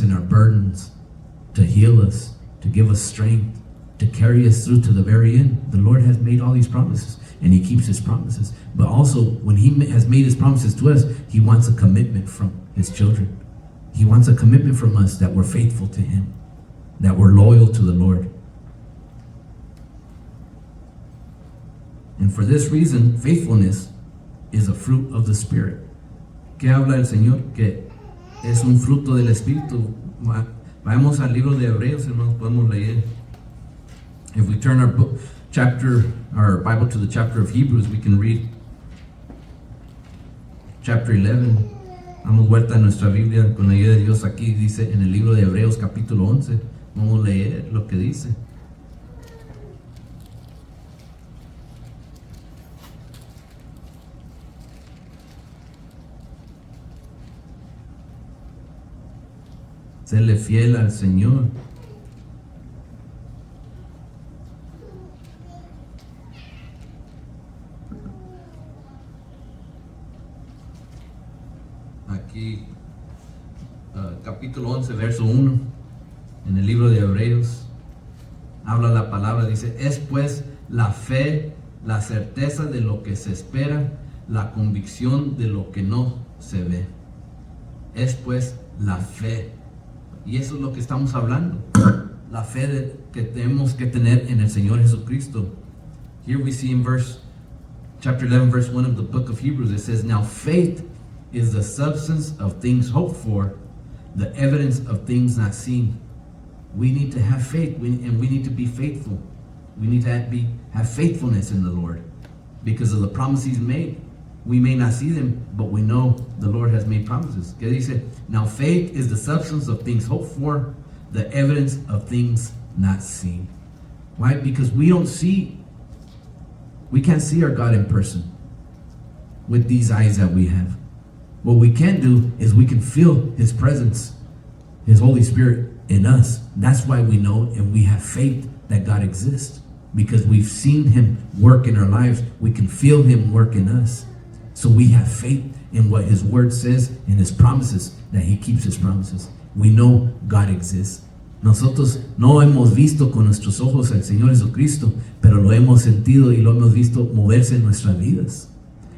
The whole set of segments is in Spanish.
in our burdens, to heal us, to give us strength, to carry us through to the very end. The Lord has made all these promises, and He keeps His promises. But also, when He has made His promises to us, He wants a commitment from His children. He wants a commitment from us that we're faithful to Him, that we're loyal to the Lord. And for this reason, faithfulness is a fruit of the Spirit. ¿Qué habla el Señor? Que es un fruto del Espíritu. Vamos al libro de Hebreos, hermanos, podemos leer. If we turn our Bible to the chapter of Hebrews, we can read chapter 11. Damos vuelta a nuestra Biblia con la ayuda de Dios. Aquí dice en el libro de Hebreos capítulo 11. Vamos a leer lo que dice. Serle fiel al Señor. Aquí, capítulo 11, verso 1, en el libro de Hebreos, habla la palabra, dice, es pues la fe, la certeza de lo que se espera, la convicción de lo que no se ve. Es pues la fe. Y eso es lo que estamos hablando. La fe que tenemos que tener en el Señor Jesucristo. Here we see in chapter 11, verse 1 of the book of Hebrews, it says, now faith is the substance of things hoped for, the evidence of things not seen. We need to have faith, and we need to be faithful. We need to have faithfulness in the Lord because of the promises He's made. We may not see them, but we know the Lord has made promises. Que dice, now faith is the substance of things hoped for, the evidence of things not seen. Why? Because we can't see our God in person with these eyes that we have. What we can do is we can feel His presence, His Holy Spirit in us. That's why we know and we have faith that God exists, because we've seen Him work in our lives. We can feel Him work in us. So we have faith in what His Word says, in His promises, that He keeps His promises. We know God exists. Nosotros no hemos visto con nuestros ojos al Señor Jesucristo, pero lo hemos sentido y lo hemos visto moverse en nuestras vidas.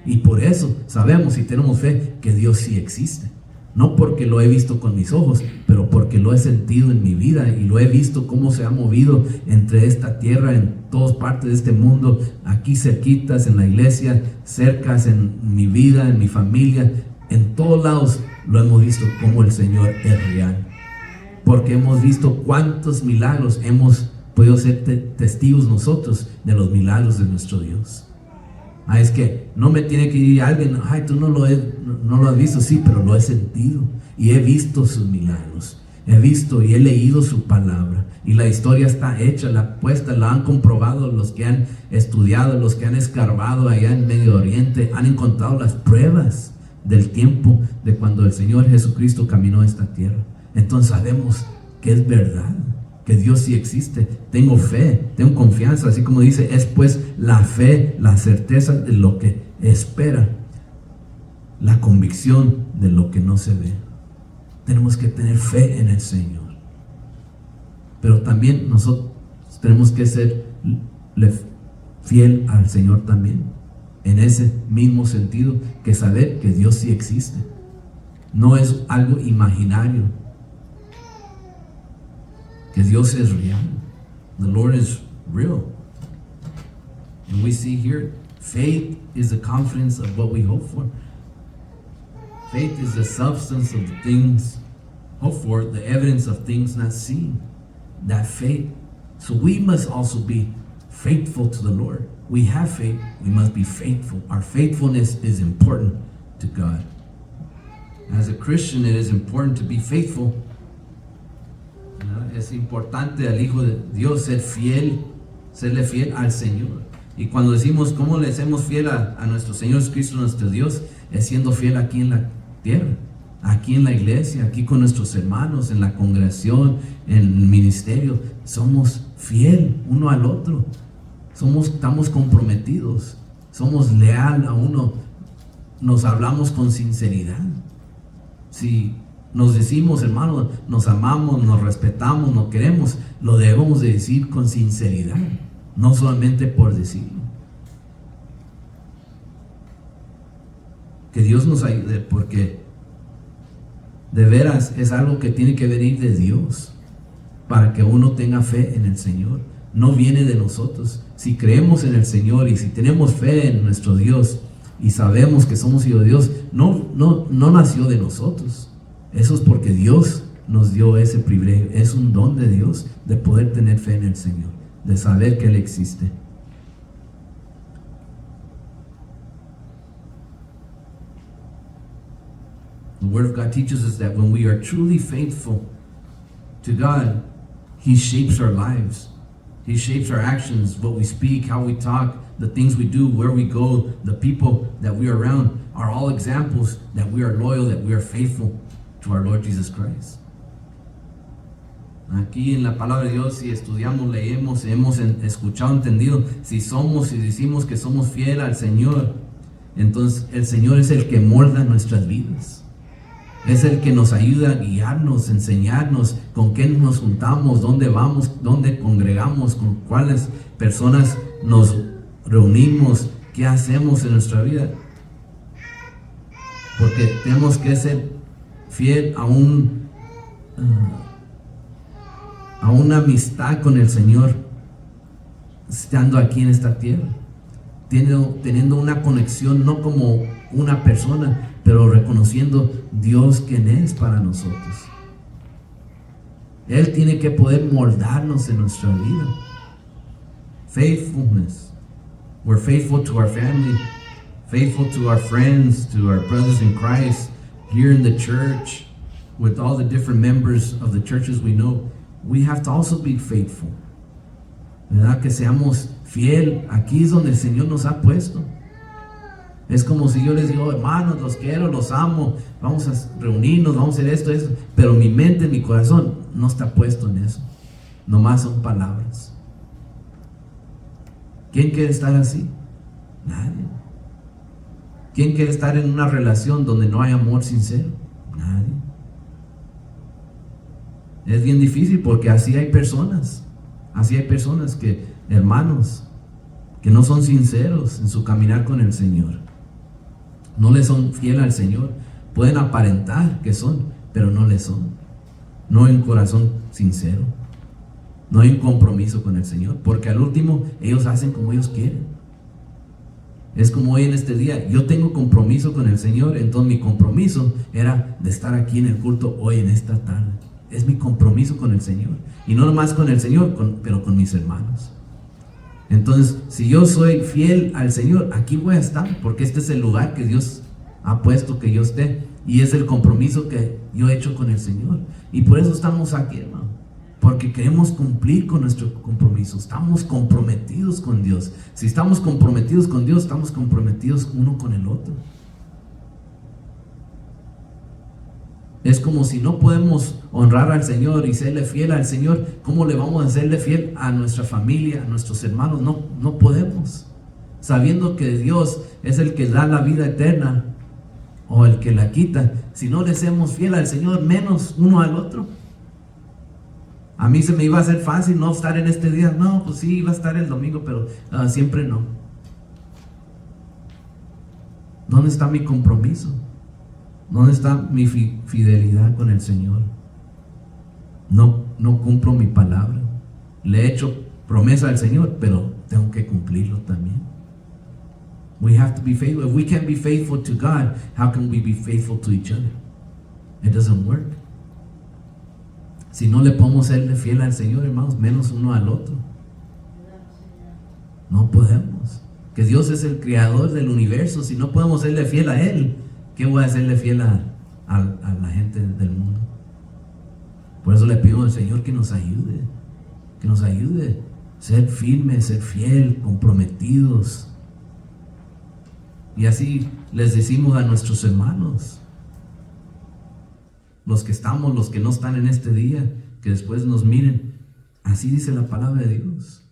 Y por eso sabemos y tenemos fe que Dios sí existe. No porque lo he visto con mis ojos, pero porque lo he sentido en mi vida y lo he visto cómo se ha movido entre esta tierra, en todas partes de este mundo, aquí cerquitas, en la iglesia, cercas, en mi vida, en mi familia, en todos lados lo hemos visto cómo el Señor es real. Porque hemos visto cuántos milagros hemos podido ser testigos nosotros de los milagros de nuestro Dios. Es que no me tiene que ir alguien, tú no lo has visto, sí, pero lo he sentido y he visto sus milagros, he visto y he leído su palabra y la historia está hecha, la puesta, la han comprobado los que han estudiado, los que han escarbado allá en Medio Oriente, han encontrado las pruebas del tiempo de cuando el Señor Jesucristo caminó esta tierra. Entonces sabemos que es verdad, que Dios sí existe. Tengo fe, tengo confianza, así como dice, es pues la fe, la certeza de lo que espera, la convicción de lo que no se ve. Tenemos que tener fe en el Señor, pero también nosotros tenemos que ser fiel al Señor también, en ese mismo sentido, que saber que Dios sí existe. No es algo imaginario, que Dios es real. The Lord is real. And we see here, faith is the confidence of what we hope for. Faith is the substance of the things hoped for, the evidence of things not seen. That faith. So we must also be faithful to the Lord. We have faith, we must be faithful. Our faithfulness is important to God. As a Christian, it is important to be faithful. Es importante al Hijo de Dios serle fiel al Señor. Y cuando decimos cómo le hacemos fiel a nuestro Señor Jesucristo, nuestro Dios, es siendo fiel aquí en la tierra, aquí en la iglesia, aquí con nuestros hermanos, en la congregación, en el ministerio. Somos fiel uno al otro. Estamos comprometidos. Somos leal a uno. Nos hablamos con sinceridad. Si nos decimos, hermanos, nos amamos, nos respetamos, nos queremos, lo debemos de decir con sinceridad, no solamente por decirlo. Que Dios nos ayude, porque de veras es algo que tiene que venir de Dios para que uno tenga fe en el Señor. No viene de nosotros. Si creemos en el Señor y si tenemos fe en nuestro Dios y sabemos que somos hijos de Dios, no nació de nosotros. Eso es porque Dios nos dio ese privilegio. Es un don de Dios de poder tener fe en el Señor, de saber que Él existe. The Word of God teaches us that when we are truly faithful to God, He shapes our lives. He shapes our actions, what we speak, how we talk, the things we do, where we go, the people that we are around are all examples that we are loyal, that we are faithful to our Lord Jesus Christ. Aquí en la palabra de Dios, si estudiamos, leemos, hemos escuchado, entendido, si somos y decimos que somos fieles al Señor, entonces el Señor es el que molda nuestras vidas. Es el que nos ayuda a guiarnos, enseñarnos con quién nos juntamos, dónde vamos, dónde congregamos, con cuáles personas nos reunimos, qué hacemos en nuestra vida. Porque tenemos que ser fiel a una amistad con el Señor, estando aquí en esta tierra, teniendo una conexión, no como una persona, pero reconociendo Dios quien es para nosotros. Él tiene que poder moldarnos en nuestra vida. Faithfulness. We're faithful to our family, faithful to our friends, to our brothers in Christ, here in the church, with all the different members of the churches we know. We have to also be faithful. ¿Verdad? Que seamos fiel. Aquí es donde el Señor nos ha puesto. Es como si yo les digo, hermanos, los quiero, los amo, vamos a reunirnos, vamos a hacer esto, pero mi mente, mi corazón no está puesto en eso. Nomás son palabras. ¿Quién quiere estar así? Nadie. ¿Quién quiere estar en una relación donde no hay amor sincero? Nadie. Es bien difícil porque así hay personas que, hermanos, que no son sinceros en su caminar con el Señor. No le son fieles al Señor. Pueden aparentar que son, pero no le son. No hay un corazón sincero. No hay un compromiso con el Señor, porque al último ellos hacen como ellos quieren. Es como hoy en este día, yo tengo compromiso con el Señor, entonces mi compromiso era de estar aquí en el culto hoy en esta tarde. Es mi compromiso con el Señor. Y no nomás con el Señor, pero con mis hermanos. Entonces, si yo soy fiel al Señor, aquí voy a estar, porque este es el lugar que Dios ha puesto que yo esté, y es el compromiso que yo he hecho con el Señor, y por eso estamos aquí, hermano, porque queremos cumplir con nuestro compromiso. Estamos comprometidos con Dios. Si estamos comprometidos con Dios, estamos comprometidos uno con el otro. Es como si no podemos honrar al Señor y serle fiel al Señor, ¿cómo le vamos a serle fiel a nuestra familia, a nuestros hermanos? No podemos. Sabiendo que Dios es el que da la vida eterna o el que la quita. Si no le somos fiel al Señor, menos uno al otro. A mí se me iba a hacer fácil no estar en este día. No, pues sí, iba a estar el domingo, pero siempre no. ¿Dónde está mi compromiso? ¿Dónde está mi fidelidad con el Señor? No cumplo mi palabra. Le he hecho promesa al Señor, pero tengo que cumplirlo también. We have to be faithful. If we can't be faithful to God, how can we be faithful to each other? It doesn't work. Si no le podemos serle fiel al Señor, hermanos, menos uno al otro. No podemos. Que Dios es el creador del universo. Si no podemos serle fiel a Él, ¿qué voy a serle fiel a la gente del mundo? Por eso le pido al Señor que nos ayude a ser firmes, ser fiel, comprometidos. Y así les decimos a nuestros hermanos, los que estamos, los que no están en este día, que después nos miren. Así dice la palabra de Dios.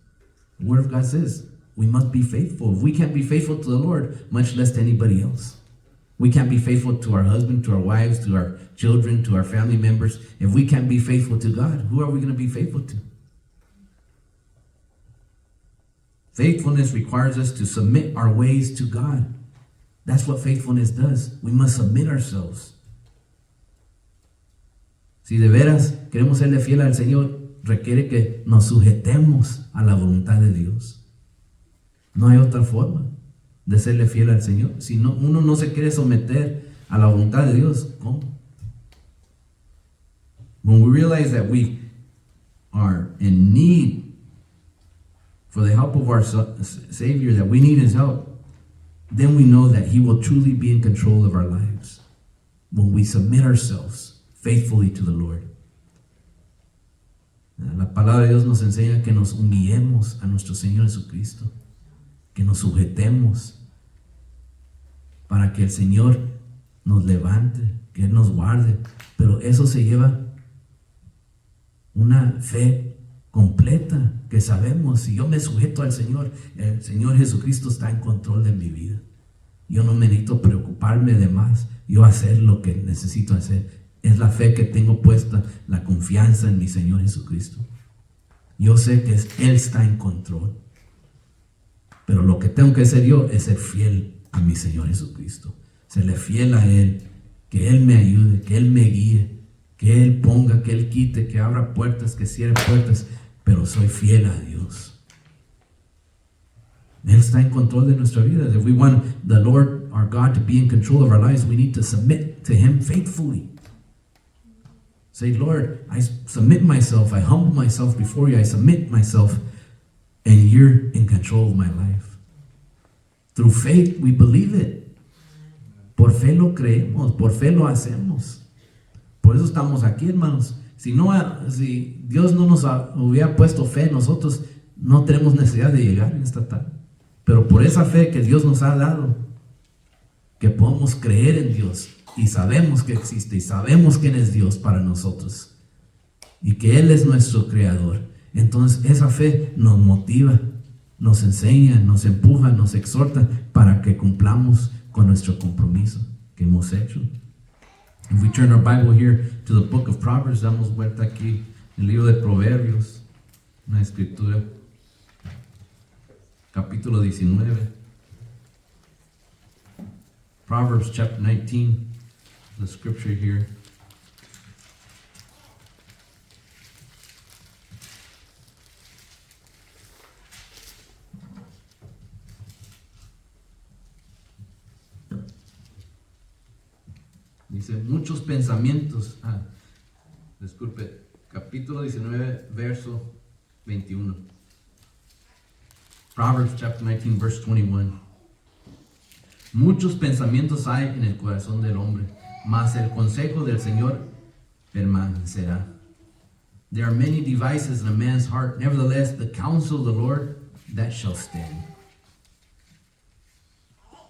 The Word of God says, we must be faithful. If we can't be faithful to the Lord, much less to anybody else. We can't be faithful to our husband, to our wives, to our children, to our family members. If we can't be faithful to God, who are we going to be faithful to? Faithfulness requires us to submit our ways to God. That's what faithfulness does. We must submit ourselves. Si de veras queremos serle fiel al Señor, requiere que nos sujetemos a la voluntad de Dios. No hay otra forma de serle fiel al Señor. Si no, uno no se quiere someter a la voluntad de Dios, ¿cómo? When we realize that we are in need for the help of our Savior, that we need His help, then we know that He will truly be in control of our lives. When we submit ourselves faithfully to the Lord. La palabra de Dios nos enseña que nos humillemos a nuestro Señor Jesucristo, que nos sujetemos para que el Señor nos levante, que Él nos guarde. Pero eso se lleva una fe completa, que sabemos, si yo me sujeto al Señor, el Señor Jesucristo está en control de mi vida. Yo no me necesito preocuparme de más, yo hacer lo que necesito hacer. Es la fe que tengo puesta, la confianza en mi Señor Jesucristo. Yo sé que Él está en control. Pero lo que tengo que hacer yo es ser fiel a mi Señor Jesucristo. Serle fiel a Él, que Él me ayude, que Él me guíe, que Él ponga, que Él quite, que abra puertas, que cierre puertas. Pero soy fiel a Dios. Él está en control de nuestra vida. If we want the Lord, our God, to be in control of our lives, we need to submit to Him faithfully. Say, Lord, I submit myself, I humble myself before you, I submit myself, and you're in control of my life. Through faith, we believe it. Por fe lo creemos, por fe lo hacemos. Por eso estamos aquí, hermanos. Si Dios no nos hubiera puesto fe en nosotros, no tenemos necesidad de llegar en esta tarde. Pero por esa fe que Dios nos ha dado, que podemos creer en Dios, y sabemos que existe, y sabemos quién es Dios para nosotros, y que Él es nuestro creador. Entonces esa fe nos motiva, nos enseña, nos empuja, nos exhorta para que cumplamos con nuestro compromiso que hemos hecho. If we turn our Bible here to the book of Proverbs, damos vuelta aquí el libro de Proverbios, una escritura, capítulo 19. Proverbs chapter 19, the scripture here. Dice, muchos pensamientos. Disculpe, capítulo 19, verso 21. Proverbs chapter 19, verse 21. Muchos pensamientos hay en el corazón del hombre, mas el consejo del Señor permanecerá. There are many devices in a man's heart, nevertheless the counsel of the Lord, that shall stand.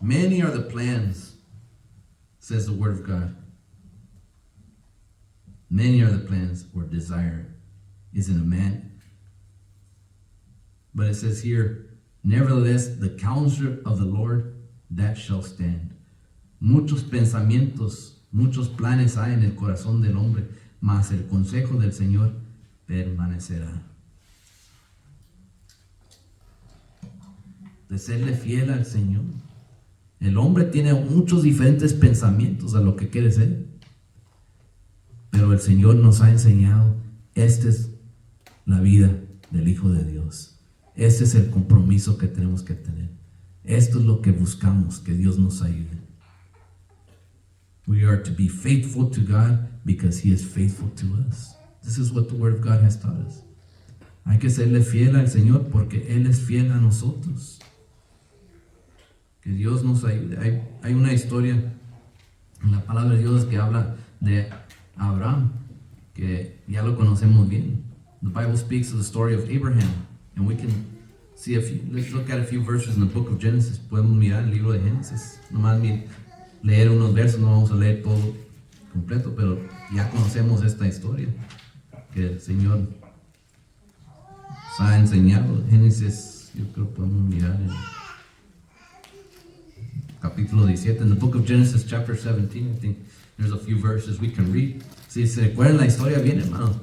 Many are the plans, says the word of God. Many are the plans or desire is in a man. But it says here, nevertheless, the counsel of the Lord, that shall stand. Muchos pensamientos, muchos planes hay en el corazón del hombre, mas el consejo del Señor permanecerá. De serle fiel al Señor. El hombre tiene muchos diferentes pensamientos a lo que quiere ser. Pero el Señor nos ha enseñado, esta es la vida del Hijo de Dios. Este es el compromiso que tenemos que tener. Esto es lo que buscamos, que Dios nos ayude. We are to be faithful to God because He is faithful to us. This is what the Word of God has taught us. Hay que serle fiel al Señor porque Él es fiel a nosotros. Que Dios nos ayude. Hay una historia en la palabra de Dios que habla de Abraham, que ya lo conocemos bien. The Bible speaks of the story of Abraham, and we can see let's look at a few verses in the book of Genesis. Podemos mirar el libro de Génesis. Nomás leer unos versos, no vamos a leer todo completo, pero ya conocemos esta historia que el Señor nos ha enseñado. Génesis, yo creo que podemos mirar el capítulo 17. In the book of Genesis, chapter 17, I think there's a few verses we can read. Si se recuerdan la historia bien, hermano,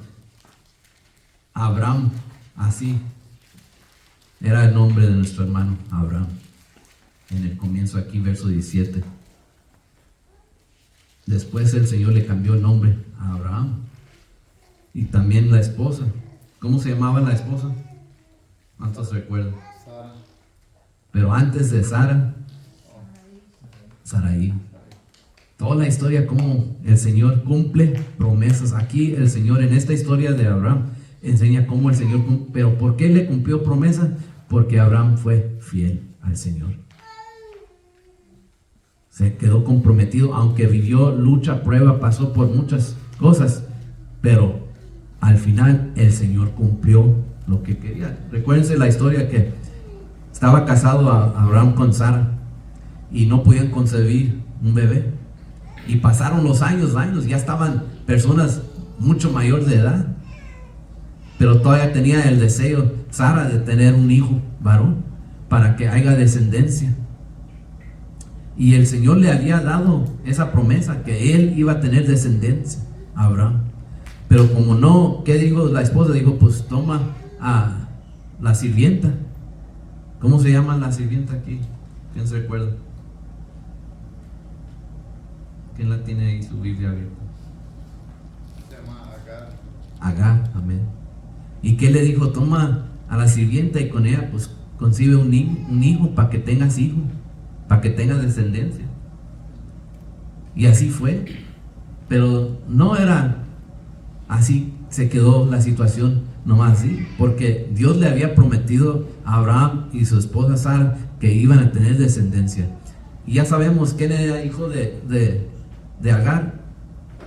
Abraham, así era el nombre de nuestro hermano Abraham. En el comienzo aquí, verso 17. Después el Señor le cambió el nombre a Abraham. Y también la esposa. ¿Cómo se llamaba la esposa? ¿Cuántos recuerdan? Sara. Pero antes de Sara, Sarai. Toda la historia, cómo el Señor cumple promesas. Aquí el Señor, en esta historia de Abraham, enseña cómo el Señor cumple. Pero ¿por qué le cumplió promesa? Porque Abraham fue fiel al Señor. Se quedó comprometido, aunque vivió lucha, prueba, pasó por muchas cosas, pero al final el Señor cumplió lo que quería. Recuérdense la historia que estaba casado a Abraham con Sara y no podían concebir un bebé. Y pasaron los años, ya estaban personas mucho mayor de edad, pero todavía tenía el deseo Sara de tener un hijo varón para que haya descendencia. Y el Señor le había dado esa promesa que él iba a tener descendencia a Abraham. Pero como no, ¿qué dijo la esposa? Dijo, pues toma a la sirvienta. ¿Cómo se llama la sirvienta aquí? ¿Quién se recuerda? ¿Quién la tiene ahí su Biblia abierta? Se llama Agar. Agar, amén. ¿Y qué le dijo? Toma a la sirvienta y con ella pues concibe un hijo para que tengas hijo, para que tengas descendencia. Y así fue. Pero no era así, se quedó la situación nomás así, porque Dios le había prometido a Abraham y su esposa Sara que iban a tener descendencia. Y ya sabemos quién era hijo de Agar,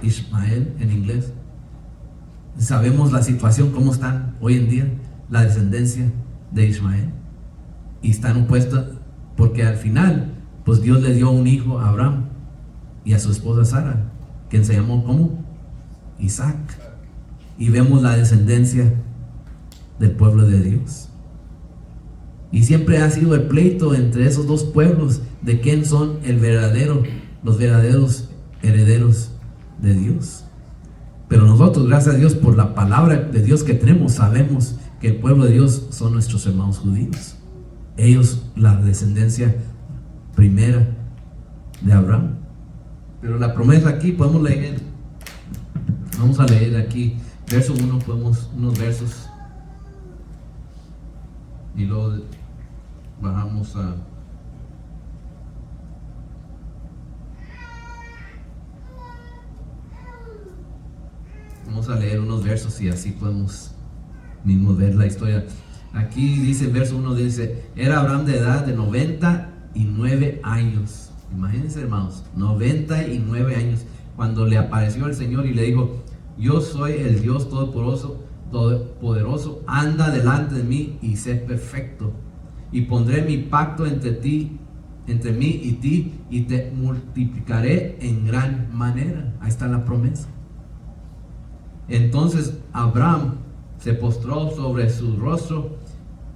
Ismael en inglés. Sabemos la situación, cómo están hoy en día la descendencia de Ismael. Y están opuestas porque al final, pues Dios le dio un hijo a Abraham y a su esposa Sara, quien se llamó ¿cómo? Isaac. Y vemos la descendencia del pueblo de Dios. Y siempre ha sido el pleito entre esos dos pueblos de quién son los verdaderos herederos de Dios. Pero nosotros, gracias a Dios, por la palabra de Dios que tenemos, sabemos que el pueblo de Dios son nuestros hermanos judíos. Ellos, la descendencia primera de Abraham. Pero la promesa aquí, podemos leer, vamos a leer aquí, verso 1, podemos, unos versos, y luego bajamos a... Vamos a leer unos versos y así podemos mismo ver la historia. Aquí dice, verso 1 dice, era Abraham de edad de 99 años. Imagínense, hermanos, 99 años, cuando le apareció el Señor y le dijo, yo soy el Dios todopoderoso, anda delante de mí y sé perfecto. Y pondré mi pacto entre mí y ti, y te multiplicaré en gran manera. Ahí está la promesa. Entonces Abraham se postró sobre su rostro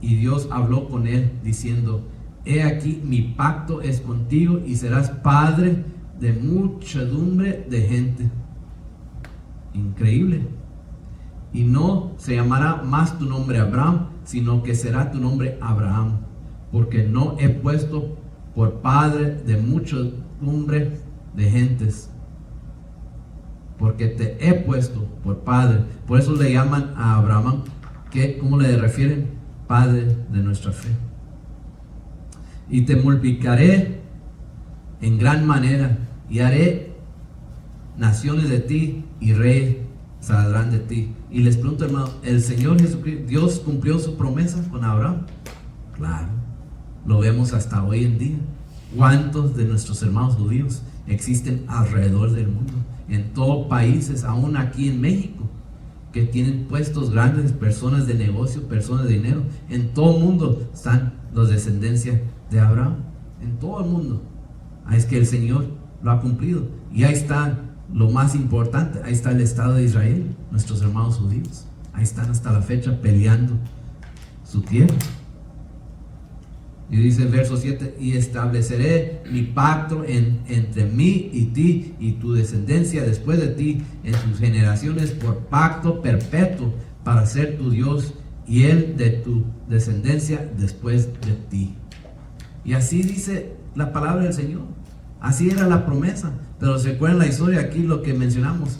y Dios habló con él diciendo, he aquí mi pacto es contigo y serás padre de muchedumbre de gente. Increíble. Y no se llamará más tu nombre Abraham, sino que será tu nombre Abraham, porque no he puesto por padre de muchedumbre de gentes, porque te he puesto por padre. Por eso le llaman a Abraham, ¿cómo le refieren? Padre de nuestra fe. Y te multiplicaré en gran manera, y haré naciones de ti, y reyes saldrán de ti. Y les pregunto, hermano, ¿el Señor Jesucristo, Dios cumplió su promesa con Abraham? Claro, lo vemos hasta hoy en día. ¿Cuántos de nuestros hermanos judíos existen alrededor del mundo? En todos países, aún aquí en México, que tienen puestos grandes, personas de negocio, personas de dinero. En todo el mundo están los descendencias de Abraham. En todo el mundo. Ahí es que el Señor lo ha cumplido. Y ahí está lo más importante. Ahí está el Estado de Israel, nuestros hermanos judíos. Ahí están hasta la fecha peleando su tierra. Y dice el verso 7, y estableceré mi pacto entre mí y ti y tu descendencia después de ti en sus generaciones por pacto perpetuo para ser tu Dios y él de tu descendencia después de ti. Y así dice la palabra del Señor. Así era la promesa. Pero se acuerdan la historia aquí, lo que mencionamos.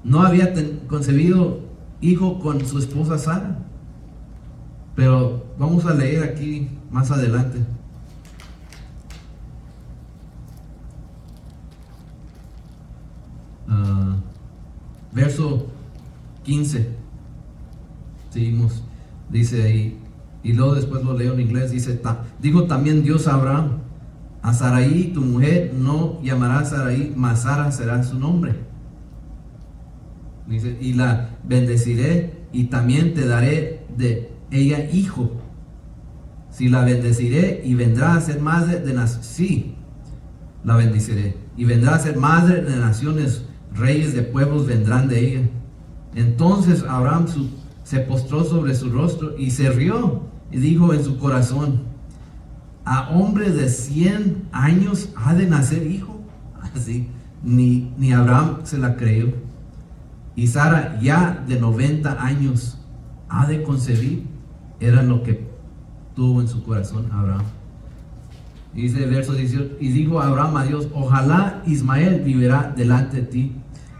No había concebido hijo con su esposa Sara. Pero vamos a leer aquí más adelante. Verso 15. Seguimos. Dice ahí, y luego después lo leo en inglés. Dice, dijo también Dios a Abraham: a Sarai tu mujer no llamará Sarai, mas Sara será su nombre. Dice, y la bendeciré y también te daré de ella hijo. Si la bendeciré y vendrá a ser madre de naciones. Sí, la bendeciré y vendrá a ser madre de naciones, reyes de pueblos vendrán de ella. Entonces Abraham se postró sobre su rostro y se rió y dijo en su corazón: ¿a hombre de 100 años ha de nacer hijo? Así, ni Abraham se la creyó. Y Sara ya de 90 años ha de concebir. Era lo que tuvo en su corazón Abraham. Y dice el verso 18, y dijo Abraham a Dios: ojalá Ismael vivirá delante de ti.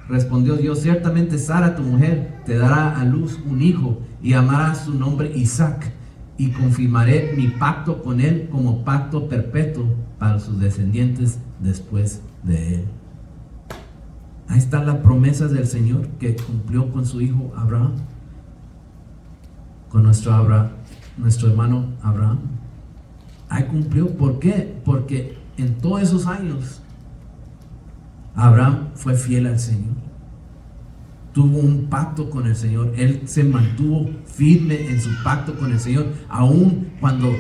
Respondió Dios: ciertamente Sara tu mujer te dará a luz un hijo y llamará su nombre Isaac, y confirmaré mi pacto con él como pacto perpetuo para sus descendientes después de él. Ahí están las promesas del Señor que cumplió con su hijo Abraham, con nuestro hermano Abraham. Ahí cumplió. ¿Por qué? Porque en todos esos años Abraham fue fiel al Señor. Tuvo un pacto con el Señor. Él se mantuvo firme en su pacto con el Señor, aun cuando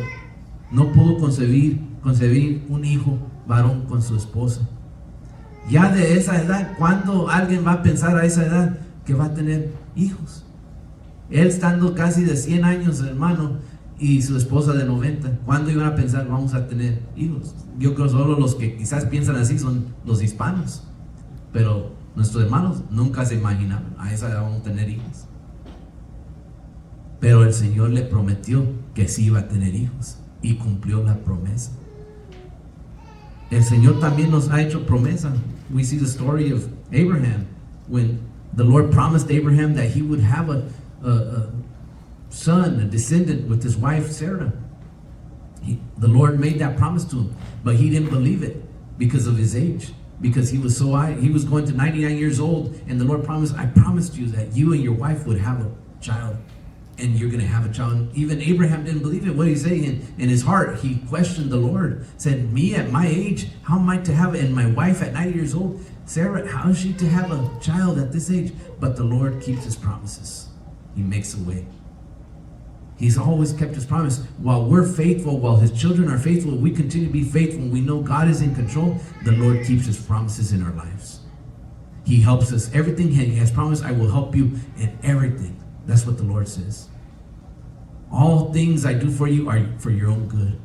no pudo concebir un hijo varón con su esposa. Ya de esa edad, ¿cuándo alguien va a pensar a esa edad que va a tener hijos? Él estando casi de 100 años, hermano, y su esposa de 90. ¿Cuándo iban a pensar vamos a tener hijos? Yo creo solo los que quizás piensan así son los hispanos. Pero nuestros hermanos nunca se imaginaron a esa edad vamos a tener hijos. Pero el Señor le prometió que sí iba a tener hijos y cumplió la promesa. El Señor también nos ha hecho promesa. We see the story of Abraham when the Lord promised Abraham that he would have a son, a descendant with his wife Sarah. The Lord made that promise to him, but he didn't believe it because of his age, because he was going to 99 years old, and the Lord promised, I promised you that you and your wife would have a child, and you're going to have a child. Even Abraham didn't believe it. What did he say? In his heart, he questioned the Lord, said, me at my age, how am I to have it? And my wife at 90 years old, Sarah, how is she to have a child at this age? But the Lord keeps his promises. He makes a way. He's always kept his promise. While we're faithful, while his children are faithful, we continue to be faithful. We know God is in control. The Lord keeps his promises in our lives. He helps us. Everything he has promised, I will help you in everything. That's what the Lord says. All things I do for you are for your own good.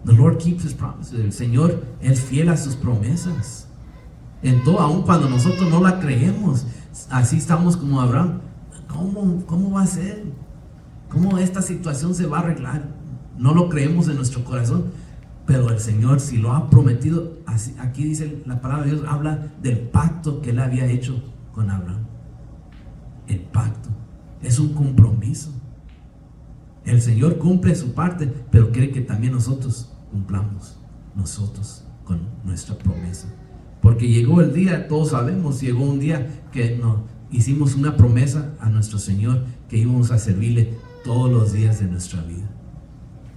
The Lord keeps his promises. El Señor es fiel a sus promesas. En todo, aun cuando nosotros no la creemos, así estamos como Abraham. ¿Cómo va a ser? ¿Cómo esta situación se va a arreglar? No lo creemos en nuestro corazón, pero el Señor si lo ha prometido. Así, aquí dice la palabra de Dios, habla del pacto que él había hecho con Abraham. El pacto es un compromiso. El Señor cumple su parte, pero quiere que también nosotros cumplamos nosotros con nuestra promesa. Porque llegó el día, todos sabemos, llegó un día que hicimos una promesa a nuestro Señor que íbamos a servirle todos los días de nuestra vida.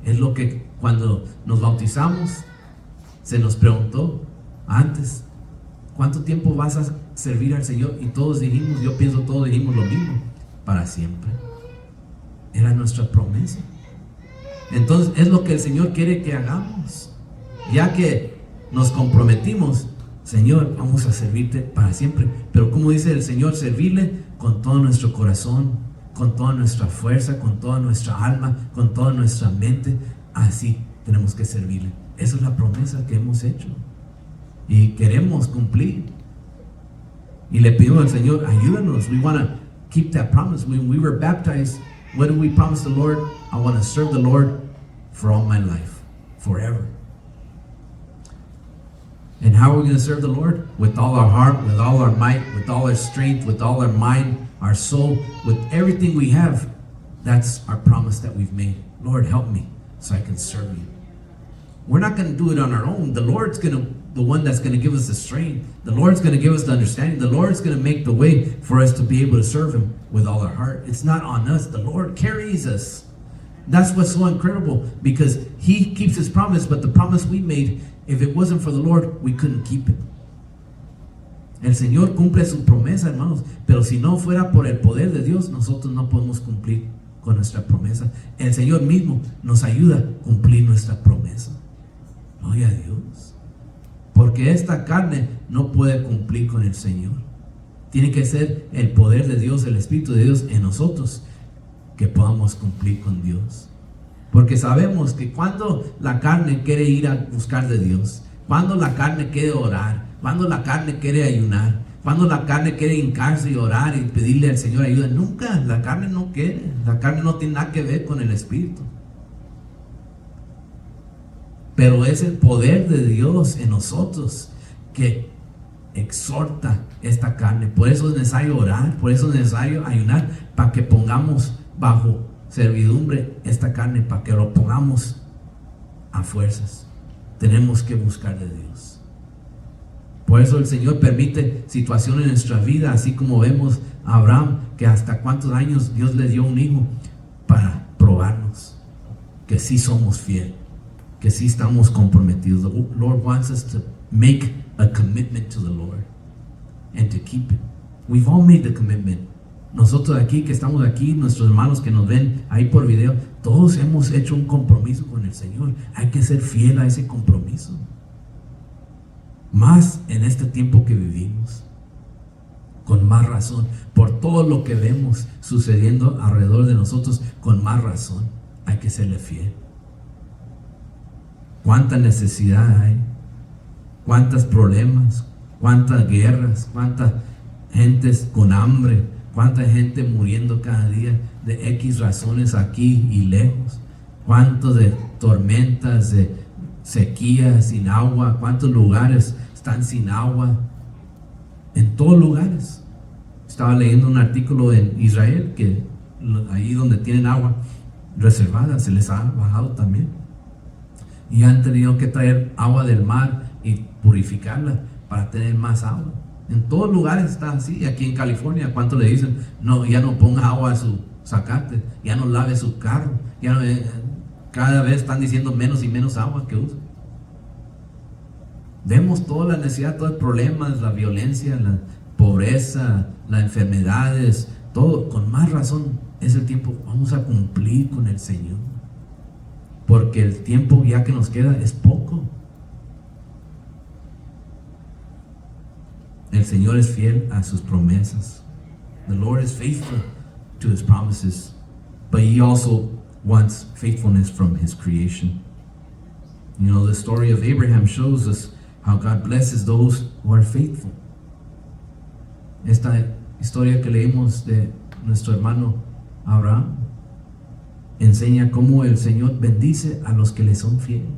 Es lo que cuando nos bautizamos se nos preguntó antes, ¿cuánto tiempo vas a servir al Señor? Y todos dijimos, yo pienso todos dijimos lo mismo, para siempre. Era nuestra promesa. Entonces es lo que el Señor quiere que hagamos. Ya que nos comprometimos, Señor, vamos a servirte para siempre. Pero como dice el Señor, servirle con todo nuestro corazón, con toda nuestra fuerza, con toda nuestra alma, con toda nuestra mente. Así tenemos que servirle. Esa es la promesa que hemos hecho y queremos cumplir. Y le pedimos al Señor, ayúdanos. We want to keep that promise. When we were baptized, what did we promise the Lord? I want to serve the Lord for all my life, forever. And how are we going to serve the Lord? With all our heart, with all our might, with all our strength, with all our mind, our soul, with everything we have. That's our promise that we've made. Lord, help me so I can serve you. We're not going to do it on our own. The Lord's the one that's going to give us the strength. The Lord's going to give us the understanding. The Lord's going to make the way for us to be able to serve Him with all our heart. It's not on us. The Lord carries us. That's what's so incredible, because He keeps His promise, but the promise we made, if it wasn't for the Lord, we couldn't keep it. El Señor cumple su promesa, hermanos, pero si no fuera por el poder de Dios, nosotros no podemos cumplir con nuestra promesa. El Señor mismo nos ayuda a cumplir nuestra promesa. Gloria a Dios. Porque esta carne no puede cumplir con el Señor. Tiene que ser el poder de Dios, el Espíritu de Dios en nosotros, que podamos cumplir con Dios. Porque sabemos que cuando la carne quiere ir a buscar de Dios, cuando la carne quiere orar, cuando la carne quiere ayunar, cuando la carne quiere hincarse y orar y pedirle al Señor ayuda, nunca, la carne no quiere. La carne no tiene nada que ver con el Espíritu. Pero es el poder de Dios en nosotros que exhorta esta carne. Por eso es necesario orar, por eso es necesario ayunar, para que pongamos bajo servidumbre esta carne, para que lo pongamos a fuerzas. Tenemos que buscar de Dios. Por eso el Señor permite situaciones en nuestra vida, así como vemos a Abraham, que hasta cuántos años Dios le dio un hijo, para probarnos que sí somos fieles, que sí estamos comprometidos. The Lord wants us to make a commitment to the Lord and to keep it. We've all made the commitment. Nosotros aquí, que estamos aquí, nuestros hermanos que nos ven ahí por video, todos hemos hecho un compromiso con el Señor. Hay que ser fiel a ese compromiso. Más en este tiempo que vivimos. Con más razón. Por todo lo que vemos sucediendo alrededor de nosotros, con más razón hay que serle fiel. Cuánta necesidad hay, cuántos problemas, cuántas guerras, cuántas gentes con hambre, cuánta gente muriendo cada día de X razones aquí y lejos, cuántos de tormentas, de sequía, sin agua, cuántos lugares están sin agua, en todos lugares. Estaba leyendo un artículo en Israel que ahí donde tienen agua reservada se les ha bajado también. Y han tenido que traer agua del mar y purificarla para tener más agua. En todos lugares está así. Aquí en California, ¿cuánto le dicen? No, ya no ponga agua a su zacate, ya no lave su carro, ya no, cada vez están diciendo menos y menos agua que usa. Vemos toda la necesidad, todos los problemas, la violencia, la pobreza, las enfermedades, todo. Con más razón es el tiempo. Vamos a cumplir con el Señor, porque el tiempo ya que nos queda es poco. El Señor es fiel a sus promesas. The Lord is faithful to His promises, but He also wants faithfulness from His creation. You know, the story of Abraham shows us how God blesses those who are faithful. Esta historia que leímos de nuestro hermano Abraham enseña cómo el Señor bendice a los que le son fieles.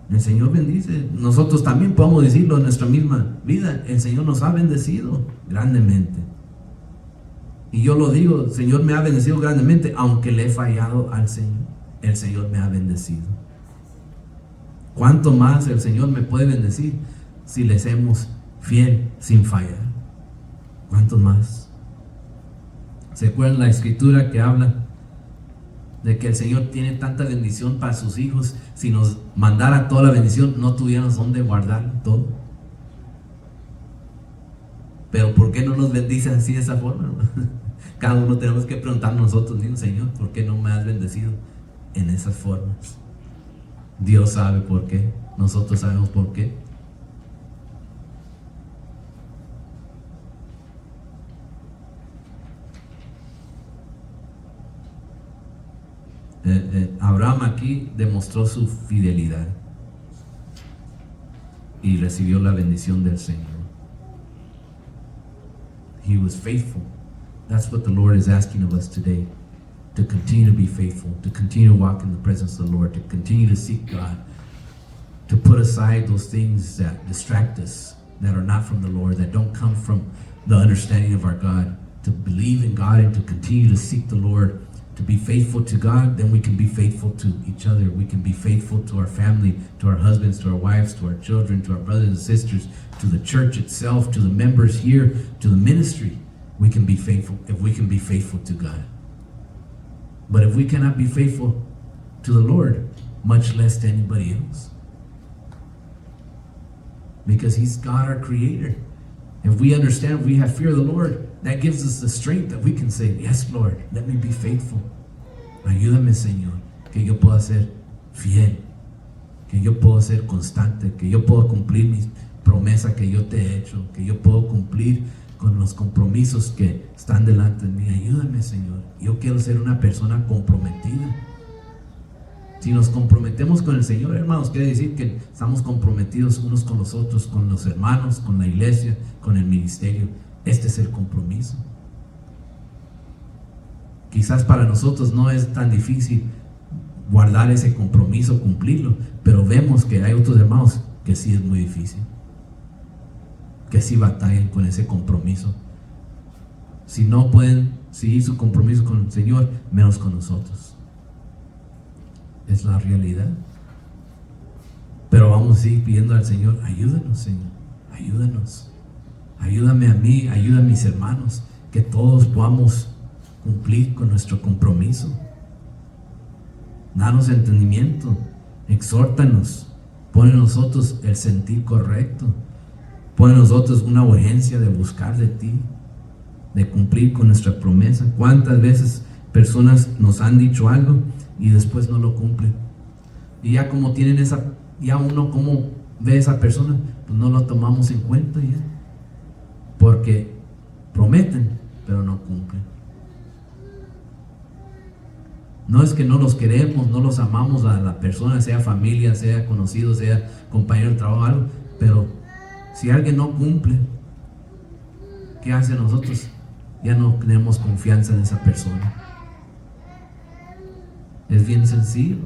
El Señor bendice. Nosotros también podemos decirlo en nuestra misma vida. El Señor nos ha bendecido grandemente. Y yo lo digo, el Señor me ha bendecido grandemente, aunque le he fallado al Señor. El Señor me ha bendecido. ¿Cuánto más el Señor me puede bendecir si le hacemos fiel sin fallar? ¿Cuánto más? ¿Se acuerdan la escritura que habla de que el Señor tiene tanta bendición para sus hijos? Si nos mandara toda la bendición, no tuviéramos dónde guardar todo. Pero ¿por qué no nos bendice así de esa forma? Cada uno tenemos que preguntarnos nosotros mismos: Señor, ¿por qué no me has bendecido en esas formas? Dios sabe por qué, nosotros sabemos por qué. Abraham aquí demostró su fidelidad y recibió la bendición del Señor. He was faithful. That's what the Lord is asking of us today. To continue to be faithful, to continue to walk in the presence of the Lord, to continue to seek God, to put aside those things that distract us, that are not from the Lord, that don't come from the understanding of our God, to believe in God and to continue to seek the Lord, to be faithful to God. Then we can be faithful to each other. We can be faithful to our family, to our husbands, to our wives, to our children, to our brothers and sisters, to the church itself, to the members here, to the ministry. We can be faithful if we can be faithful to God. But if we cannot be faithful to the Lord, much less to anybody else, because He's God, our Creator. If we understand, we have fear of the Lord, that gives us the strength that we can say, yes, Lord, let me be faithful. Ayúdame, Señor, que yo pueda ser fiel, que yo pueda ser constante, que yo pueda cumplir mis promesas que yo te he hecho, que yo puedo cumplir con los compromisos que están delante de mí. Ayúdame, Señor. Yo quiero ser una persona comprometida. Si nos comprometemos con el Señor, hermanos, quiere decir que estamos comprometidos unos con los otros, con los hermanos, con la iglesia, con el ministerio. Este es el compromiso. Quizás para nosotros no es tan difícil guardar ese compromiso, cumplirlo, pero vemos que hay otros hermanos que sí es muy difícil, que sí batallan con ese compromiso. Si no pueden seguir su compromiso con el Señor, menos con nosotros. Es la realidad. Pero vamos a seguir pidiendo al Señor, ayúdanos, Señor, ayúdanos. Ayúdame a mí, ayuda a mis hermanos, que todos podamos cumplir con nuestro compromiso. Danos entendimiento, exhórtanos, pon en nosotros el sentir correcto, pon en nosotros una urgencia de buscar de ti, de cumplir con nuestra promesa. ¿Cuántas veces personas nos han dicho algo y después no lo cumplen? Y ya como tienen ya uno como ve a esa persona, pues no lo tomamos en cuenta ya, porque prometen, pero no cumplen. No es que no los queremos, no los amamos a la persona, sea familia, sea conocido, sea compañero de trabajo, algo, pero si alguien no cumple, ¿qué hace nosotros? Ya no tenemos confianza en esa persona. Es bien sencillo.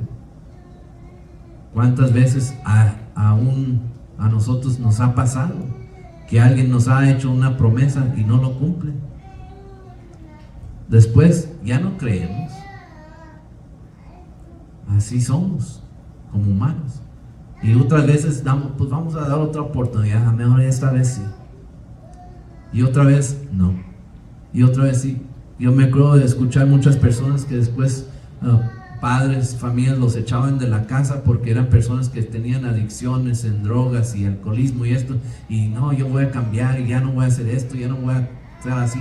¿Cuántas veces aún a nosotros nos ha pasado que alguien nos ha hecho una promesa y no lo cumple? Después ya no creemos. Así somos como humanos. Y otras veces pues vamos a dar otra oportunidad, a mejor esta vez sí. Y otra vez no. Y otra vez sí. Yo me acuerdo de escuchar muchas personas que después padres, familias los echaban de la casa porque eran personas que tenían adicciones en drogas y alcoholismo y esto, y no, yo voy a cambiar y ya no voy a hacer esto, ya no voy a ser así,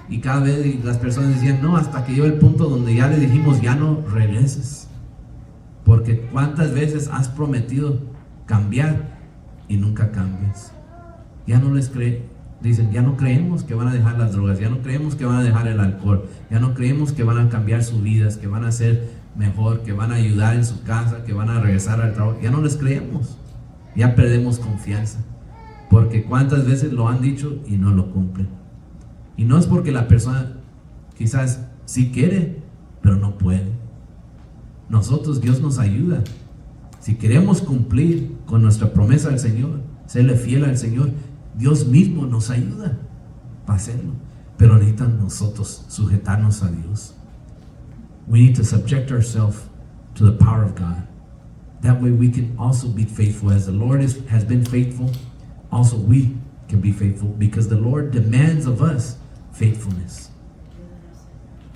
y cada vez las personas decían no, hasta que llegó el punto donde ya le dijimos ya no regreses, porque cuántas veces has prometido cambiar y nunca cambias. Ya no les dicen, ya no creemos que van a dejar las drogas, ya no creemos que van a dejar el alcohol, ya no creemos que van a cambiar sus vidas, que van a ser mejor, que van a ayudar en su casa, que van a regresar al trabajo. Ya no les creemos, ya perdemos confianza, porque cuántas veces lo han dicho y no lo cumplen. Y no es porque la persona quizás sí quiere, pero no puede. Nosotros, Dios nos ayuda. Si queremos cumplir con nuestra promesa al Señor, serle fiel al Señor, Dios mismo nos ayuda para hacerlo, pero necesitan nosotros sujetarnos a Dios. We need to subject ourselves to the power of God. That way we can also be faithful. As the Lord has been faithful, also we can be faithful, because the Lord demands of us faithfulness,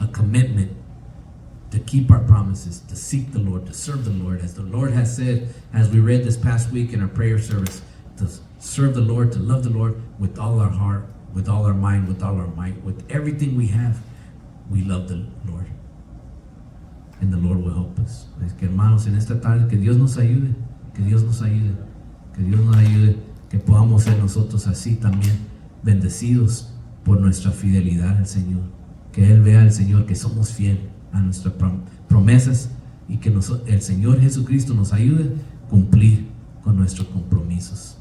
a commitment to keep our promises, to seek the Lord, to serve the Lord, as the Lord has said, as we read this past week in our prayer service, to serve the Lord, to love the Lord with all our heart, with all our mind, with all our might, with everything we have. We love the Lord, and the Lord will help us. Es que, hermanos, en esta tarde, que Dios nos ayude, que Dios nos ayude, que Dios nos ayude, que podamos ser nosotros así también bendecidos por nuestra fidelidad al Señor, que Él vea al Señor que somos fieles a nuestras promesas, y que el Señor Jesucristo nos ayude a cumplir con nuestros compromisos.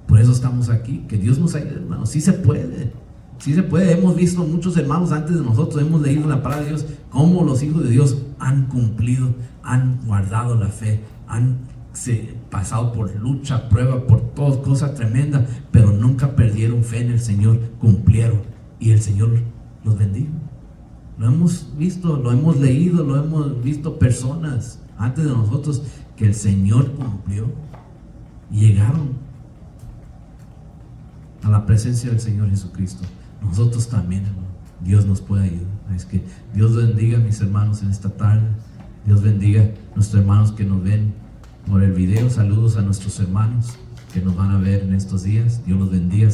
Por eso estamos aquí, que Dios nos ayude, hermanos. Sí se puede, sí se puede. Hemos visto muchos hermanos antes de nosotros, hemos leído en la palabra de Dios cómo los hijos de Dios han cumplido, han guardado la fe, han pasado por lucha, prueba, por todas cosas tremendas, pero nunca perdieron fe en el Señor, cumplieron, y el Señor los bendijo. Lo hemos visto, lo hemos leído, lo hemos visto personas antes de nosotros que el Señor cumplió y llegaron a la presencia del Señor Jesucristo. Nosotros también, hermano, Dios nos puede ayudar. Es que Dios bendiga a mis hermanos en esta tarde. Dios bendiga a nuestros hermanos que nos ven por el video. Saludos a nuestros hermanos que nos van a ver en estos días. Dios los bendiga.